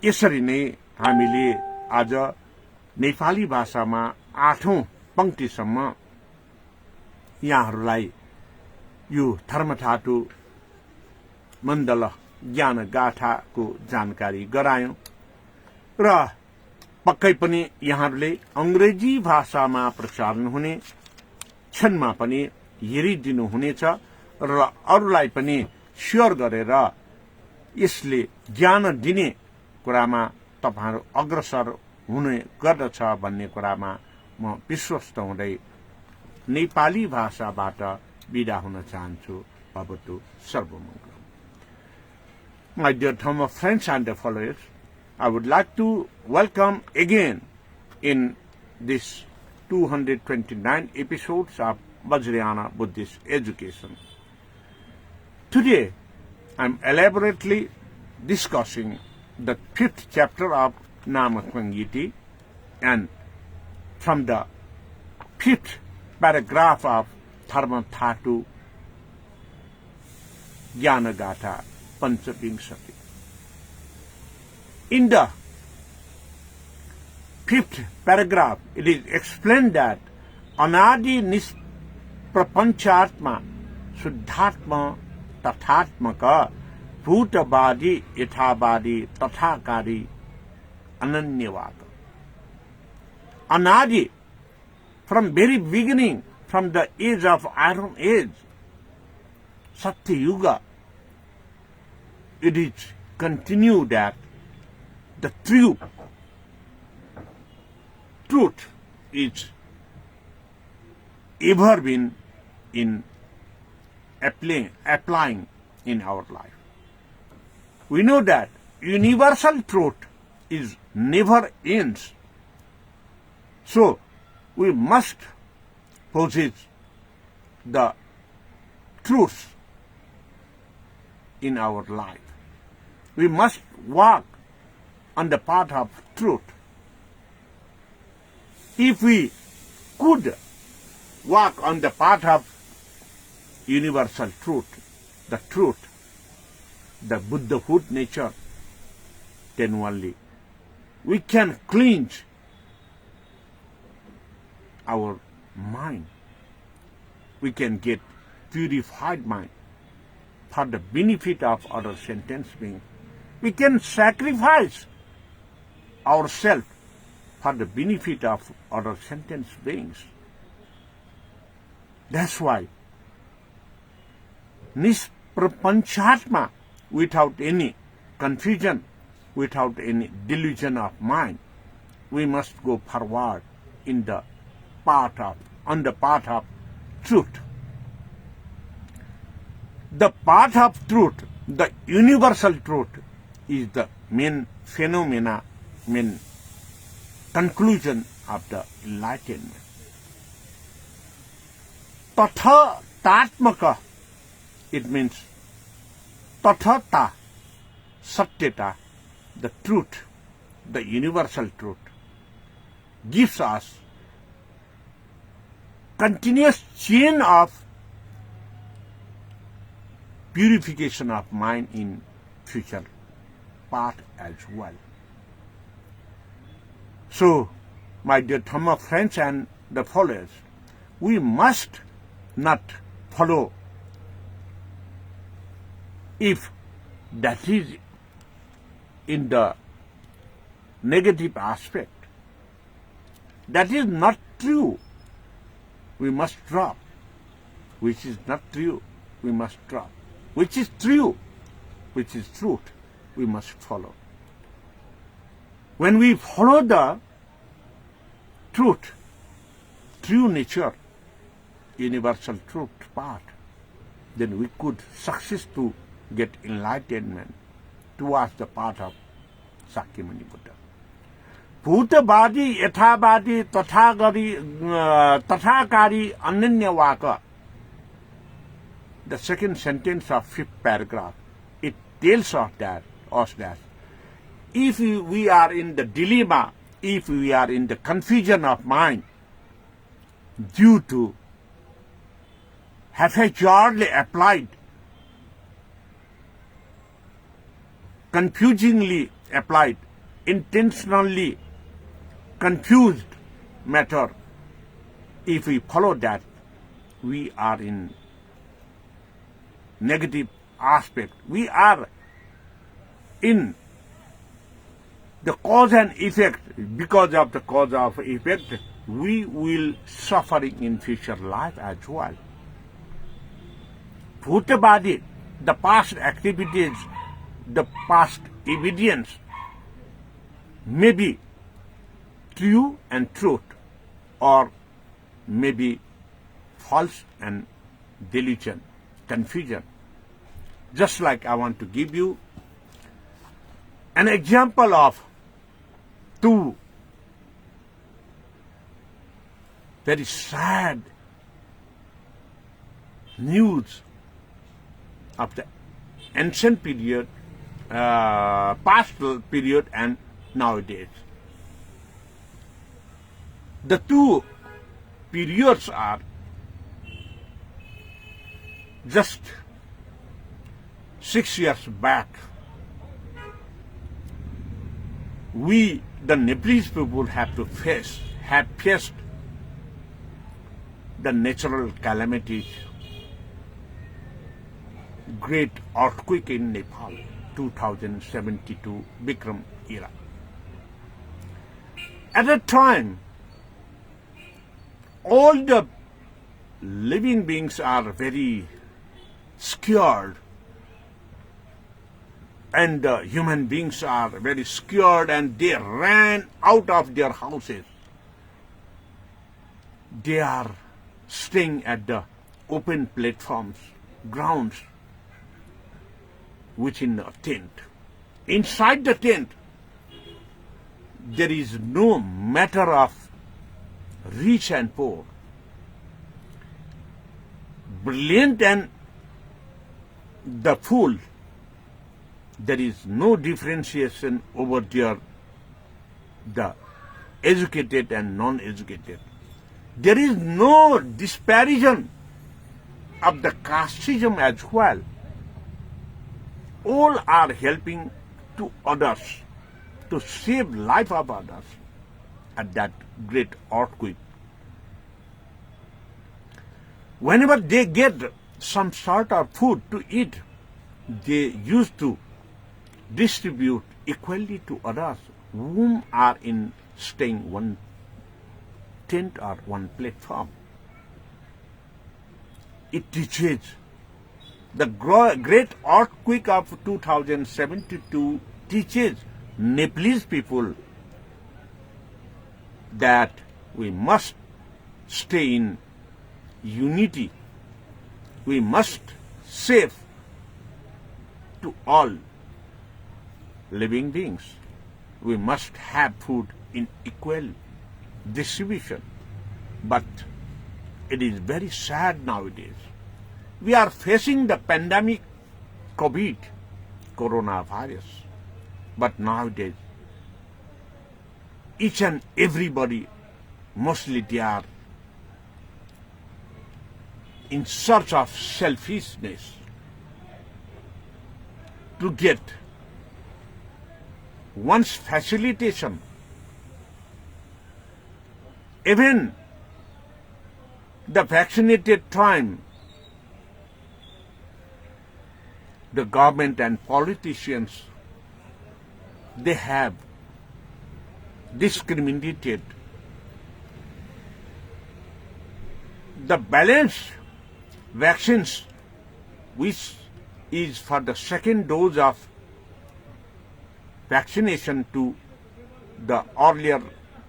यसरी नै हामीले आज नेपाली भाषामा 8औं पंक्तिसम्म यहाँहरूलाई यो धर्मधातु मण्डल ज्ञान गाथाको जानकारी गरायौं र पक्कै पनि यहाँहरूले अंग्रेजी भाषामा प्रसारण हुने क्षणमा पनि हेरिदिनु हुनेछ र अरूलाई पनि शेयर गरेर यसले ज्ञान दिने कुरामा तपाईहरु अग्रसर हुने गर्दछ भन्ने कुरामा म विश्वस्त हुँदै नेपाली भाषाबाट बिदा हुन चाहन्छु। भवतु सर्वमंगलम। My dear Dhamma friends and followers, I would like to welcome again in this 229 episodes of Vajrayana Buddhist Education. Today, I am elaborately discussing the 5th chapter of Namasangitee, and from the 5th paragraph of dharmadhatu Jnanagatha Panchavingsati. In the 5th paragraph, it is explained that Anadi Nisprapanchatma Suddhatma Tathatmaka Bhutavadi Yathavadi Tathakari Ananyavaka. Anadi, from very beginning, from the age of Iron Age, Satya Yuga, it is continued that the truth is ever been in applying in our life. We know that universal truth is never ends. So we must possess the truth in our life. We must walk on the path of truth. If we could walk on the path of universal truth, the Buddhahood nature, then only we can cleanse our mind. We can get purified mind for the benefit of other sentient beings. We can sacrifice ourselves for the benefit of other sentient beings. That's why Nisprapanchatma, without any confusion, without any delusion of mind, we must go forward on the path of truth. The path of truth, the universal truth, is the main phenomena, main conclusion of the enlightenment. Tatha tatmaka, it means tathata, satyata, the truth, the universal truth, gives us continuous chain of purification of mind in future path as well. So, my dear Dhamma friends and the followers, we must not follow if that is in the negative aspect. That is not true. We must drop. Which is not true, we must drop. Which is true, which is truth, we must follow. When we follow the truth, true nature, universal truth path, then we could success to get enlightenment towards the path of Sakyamuni Buddha. Bhutavadi, Yathavadi, Tathakari, Ananyavaka. The second sentence of 5th paragraph, it tells us that if we are in the dilemma, if we are in the confusion of mind due to haphazardly applied, confusingly applied, intentionally confused matter, if we follow that, we are in negative aspect. We are in the cause and effect. Because of the cause of effect, we will suffering in future life as well. Bhutavadi, the past activities, the past evidence may be true and truth, or may be false and delusion, confusion. Just like I want to give you an example of two very sad news of the ancient period, past period and nowadays. The two periods are just 6 years back, we, the Nepalese people, have faced the natural calamities, great earthquake in Nepal, 2072 Bikram era. At that time, all the living beings are very scared, and the human beings are very scared, and they ran out of their houses. They are staying at the open platforms, grounds, within a tent. Inside the tent, there is no matter of rich and poor, brilliant and the fool. There is no differentiation over there, the educated and non-educated. There is no disparison of the casteism as well. All are helping to others, to save life of others at that great earthquake. Whenever they get some sort of food to eat, they used to distribute equally to others whom are in staying one tent or one platform. It teaches the great earthquake of 2072 teaches Nepalese people that we must stay in unity. We must save to all living beings. We must have food in equal distribution. But it is very sad nowadays. We are facing the pandemic COVID, coronavirus. But nowadays, each and everybody, mostly they are in search of selfishness to get one's facilitation. Even the vaccinated time, the government and politicians, they have discriminated the balanced vaccines, which is for the second dose of vaccination to the earlier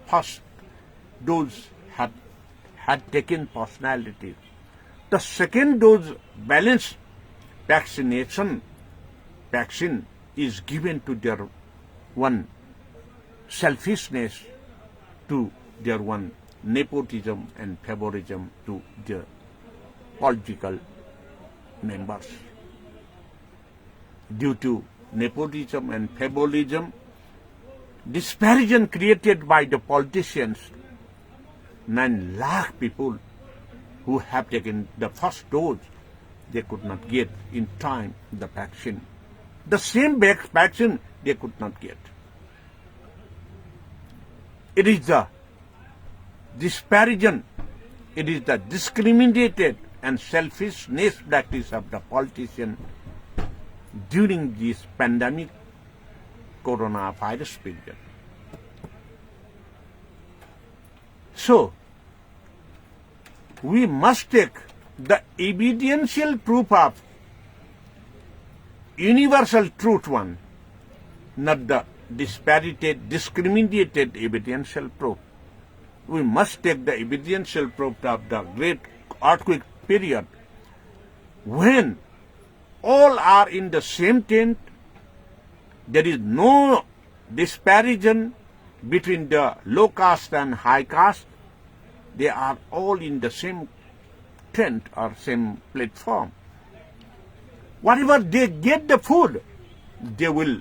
first dose had taken personalities. The second dose balanced vaccine is given to their one selfishness, to their one nepotism and favorism to their political members. Due to nepotism and favorism, disparison created by the politicians, 9 lakh people who have taken the first dose, they could not get in time the vaccine. The same vaccine they could not get. It is the disparison, it is the discriminated and selfishness practice of the politician during this pandemic coronavirus period. So, we must take the evidential proof of universal truth one, not the discriminated evidential proof. We must take the evidential proof of the great earthquake period, when all are in the same tent, there is no disparison between the low caste and high caste. They are all in the same tent or same platform. Whatever they get the food, they will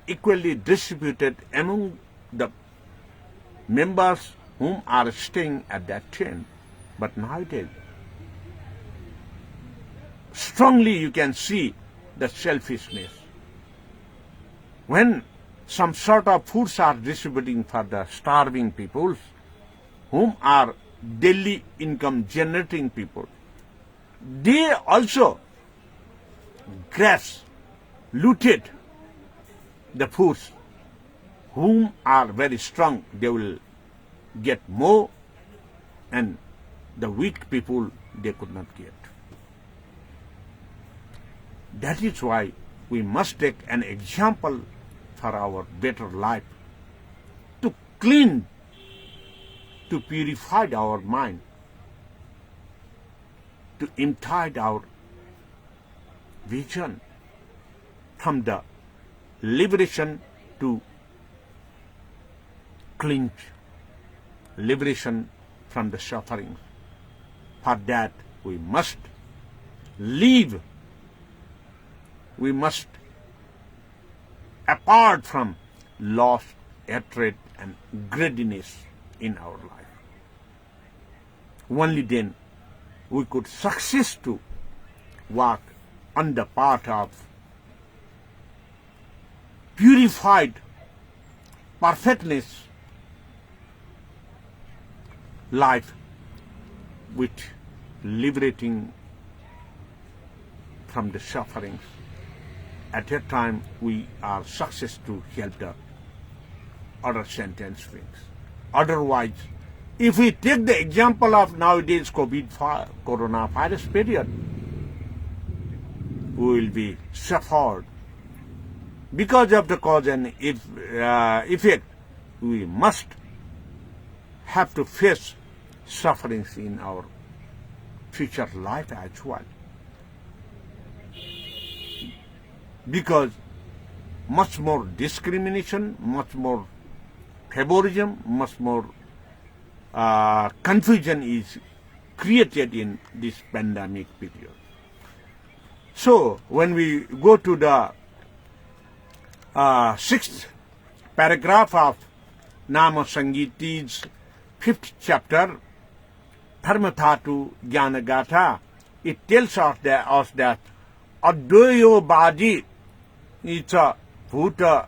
equally distribute it among the members whom are staying at that tent. But nowadays, strongly you can see the selfishness. When some sort of foods are distributing for the starving peoples, whom are daily income generating people, they also looted the foods. Whom are very strong, they will get more, and the weak people, they could not get. That is why we must take an example for our better life, to clean, to purify our mind, to impart our vision from the liberation to cleanse, liberation from the suffering. For that we must live. We must apart from loss, hatred, and greediness in our life. Only then we could succeed to walk on the path of purified perfectness life, with liberating from the sufferings. At that time, we are successful to help the other sentence beings. Otherwise, if we take the example of nowadays coronavirus period, we will be suffered. Because of the cause and effect, we must have to face sufferings in our future life as well. Because much more discrimination, much more favorism, much more confusion is created in this pandemic period. So, when we go to the 6th paragraph of Namasangitee-Subisudha 5th chapter, Dharmadhatu Jnanagatha, it tells us that Advayo Badi Ita Bhuta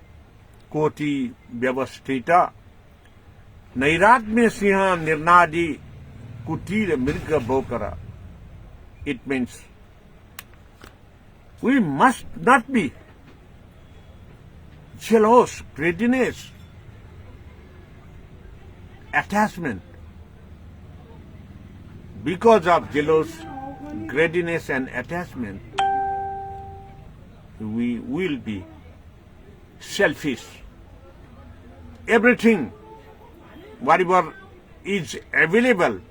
Koti Vyavasthita Nairatme Siha Nirnadi Kutir Mirga Bokara. It means we must not be jealous, greediness, attachment. Because of jealous, greediness and attachment, we will be selfish. Everything, whatever is available,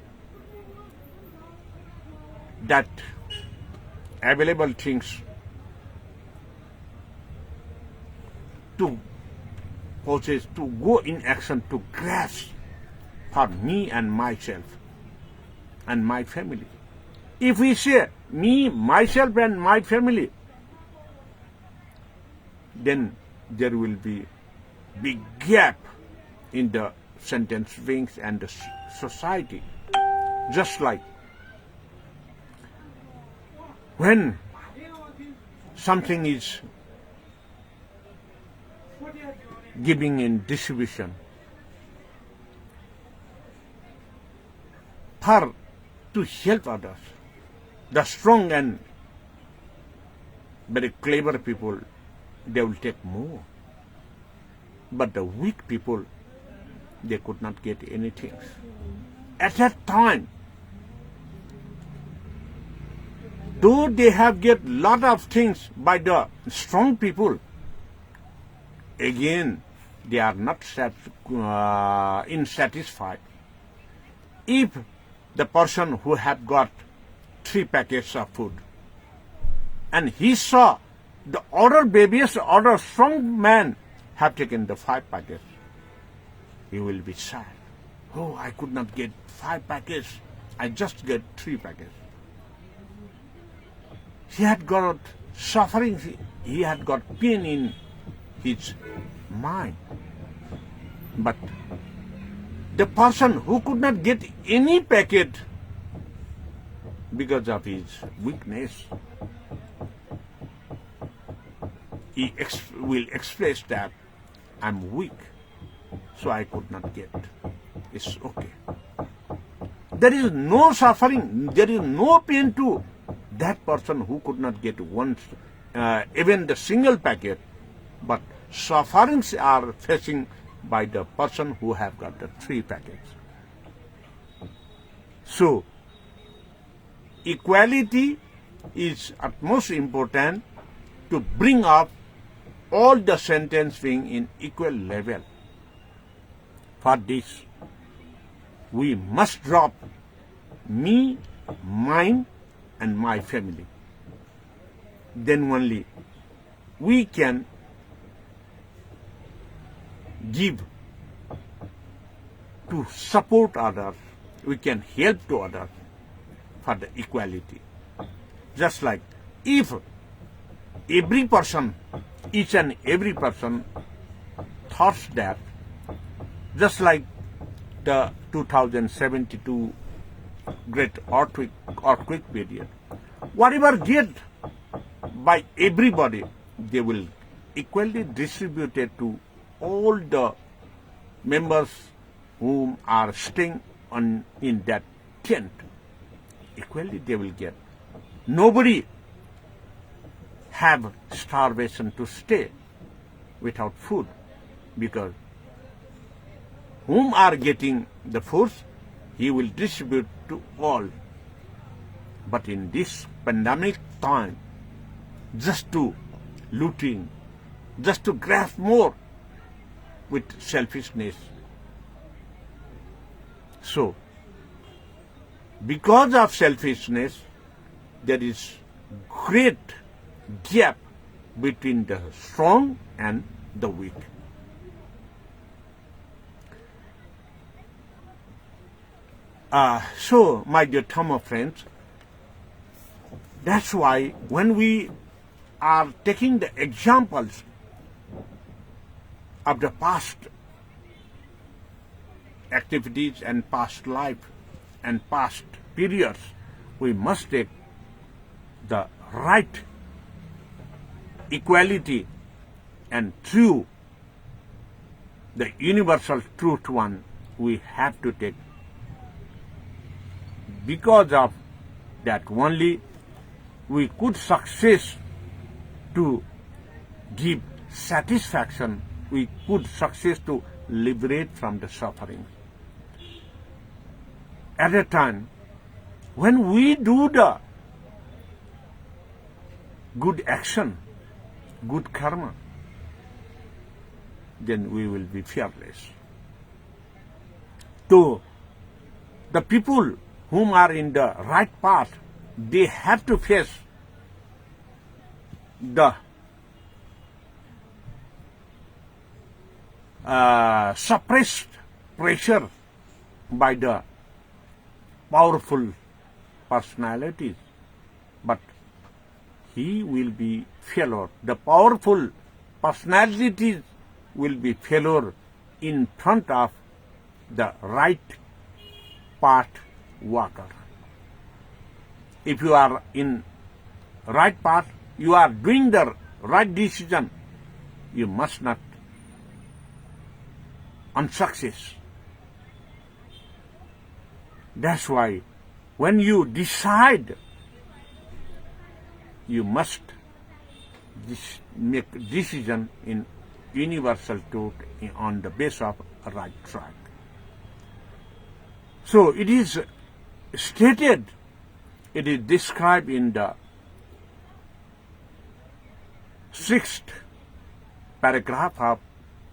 that available things to possess, to go in action, to grasp for me and myself and my family. If we say me, myself and my family, then there will be big gap in the sentence beings and the society. Just like when something is giving in distribution, for to help others, the strong and very clever people, they will take more. But the weak people, they could not get anything. At that time, though they have get lot of things by the strong people, again they are not insatisfied. If the person who have got 3 packets of food, and he saw the other babies, other strong man have taken the 5 packets, he will be sad. Oh, I could not get 5 packets, I just get 3 packets. He had got suffering, he had got pain in his mind. But the person who could not get any packet because of his weakness, he will express that I'm weak, so I could not get. It's okay. There is no suffering, there is no pain to that person who could not get once, even the single packet, but sufferings are facing by the person who have got the 3 packets. So, equality is utmost important to bring up all the sentence being in equal level. For this, we must drop me, mine, and my family. Then only we can give to support others, we can help to others for the equality. Just like if every person, each and every person thoughts that, just like the 2072 great earthquake period, whatever get by everybody, they will equally distribute it to all the members whom are staying in that tent. Equally they will get. Nobody have starvation to stay without food, because whom are getting the food, he will distribute to all. But in this pandemic time, just to looting, just to grasp more with selfishness. So, because of selfishness, there is great gap between the strong and the weak. So, my dear Dhamma friends, that's why when we are taking the examples of the past activities and past life and past periods, we must take the right equality and true, the universal truth one, we have to take. Because of that only we could success to give satisfaction, we could success to liberate from the suffering. At a time when we do the good action, good karma, then we will be fearless. So, the people whom are in the right path, they have to face the suppressed pressure by the powerful personalities, but he will be failure. The powerful personalities will be failure in front of the right path walker. If you are in right path, you are doing the right decision, you must not unsuccess. That's why when you decide, you must make decision in universal truth on the basis of a right track. So it is stated, it is described in the 6th paragraph of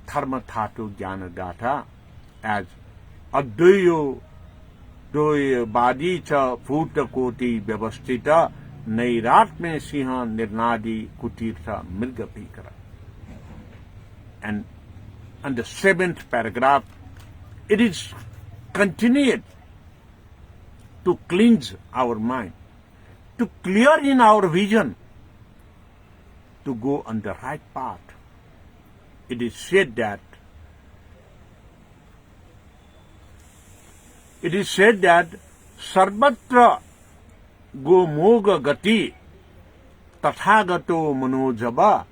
Dharmadhatu Jnana Gatha as Advayo Doye Badi Cha Bhuta Koti Vyavasthita Nairatme Siha Nirnadi Kutirtha Mirga Pikara. And on the 7th paragraph, it is continued to cleanse our mind, to clear in our vision, to go on the right path. It is said that Sarvatra go moga gati tathagato manojaba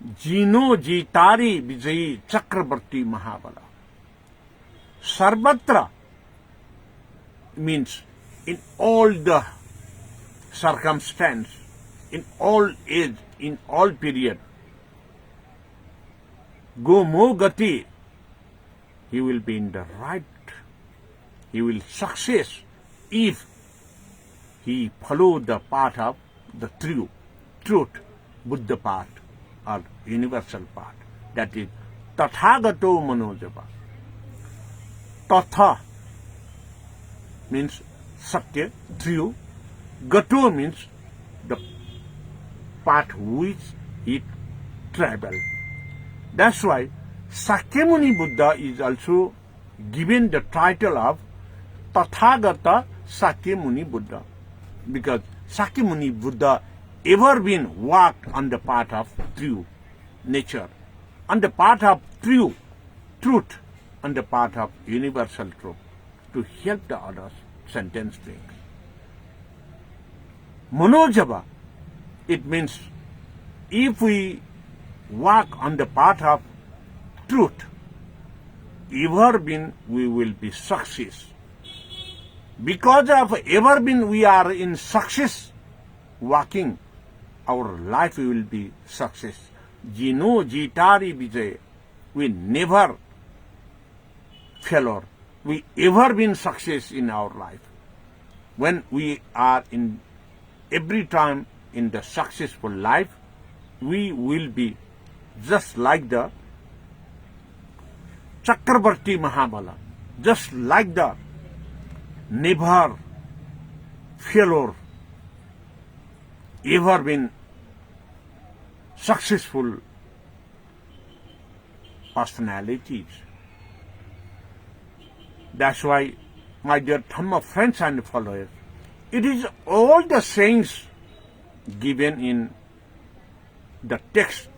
Jino Jitari Vijay Chakrabarti Mahabala. Sarvatra means in all the circumstance, in all age, in all period. Go mo gati, he will be in the right, he will success if he follow the path of the truth, Buddha path or universal path. That is Tathagato Manojava. Tatha means Satya, true. Gato means the path which he traveled. That's why Sakyamuni Buddha is also given the title of Tathagata Sakyamuni Buddha, because Sakyamuni Buddha ever been walked on the path of true nature, on the path of true truth, on the path of universal truth, to help the others sentence beings. Manojava, it means if we walk on the path of truth, ever been we will be success. Because of ever been we are in success walking, our life will be success. Jino Jitari Vijay, we never failure. We ever been success in our life. When we are in every time in the successful life, we will be just like the Chakrabarti Mahabala, just like the never failure, ever been successful personalities. That's why, my dear Dhamma friends and followers, it is all the sayings given in the text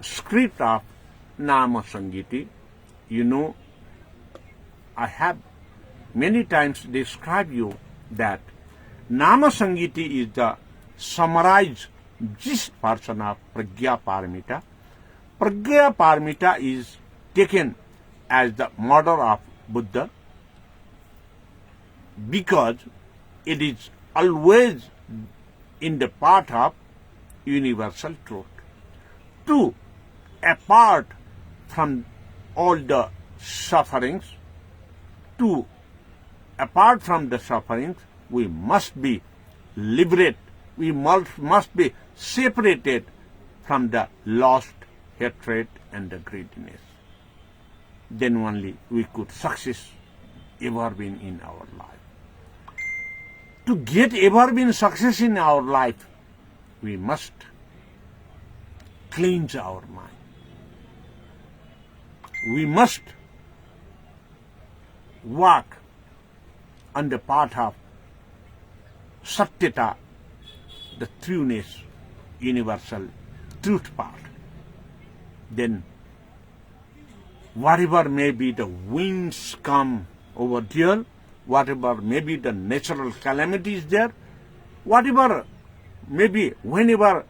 script of Namasangitee. You know, I have many times described you that Namasangitee is the summarized gist portion of Pragya Paramita. Pragya Paramita is taken as the model of Buddha because it is always in the path of universal truth. 2. Apart from all the sufferings, 2. Apart from the sufferings, we must be liberated. We must be separated from the lust, hatred, and the greediness. Then only we could success ever been in our life. To get ever been success in our life, we must cleanse our mind. We must walk on the path of Satyata, the trueness, universal truth path. Then whatever may be the winds come over there, whatever may be the natural calamities there, whatever may be, whenever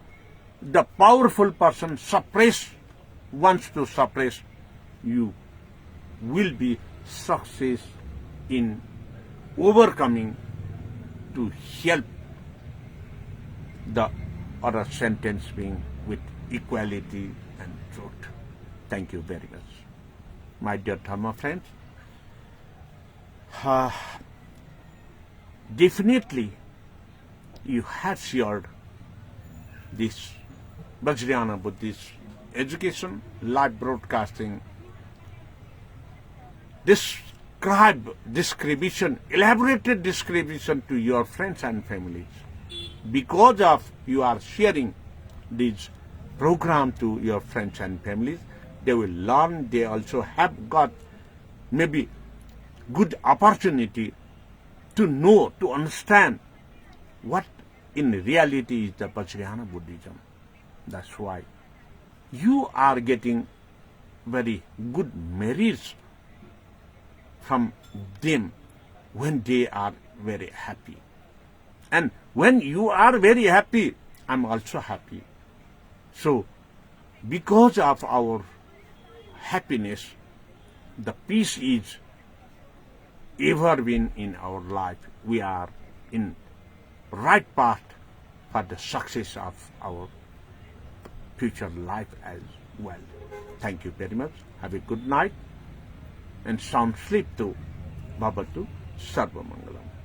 the powerful person wants to suppress, you will be success in overcoming to help the other sentence being with equality and truth. Thank you very much. My dear Dhamma friends, definitely you have shared this Vajrayana Buddhist Education live broadcasting elaborated description to your friends and families. Because of you are sharing this program to your friends and families, they will learn, they also have got maybe good opportunity to know, to understand what in reality is the Vajrayana Buddhism. That's why you are getting very good merits from them when they are very happy. And when you are very happy, I'm also happy. So because of our happiness, the peace is ever been in our life. We are in right path for the success of our future life as well. Thank you very much. Have a good night and sound sleep to Bhavatu Sarva Mangalam.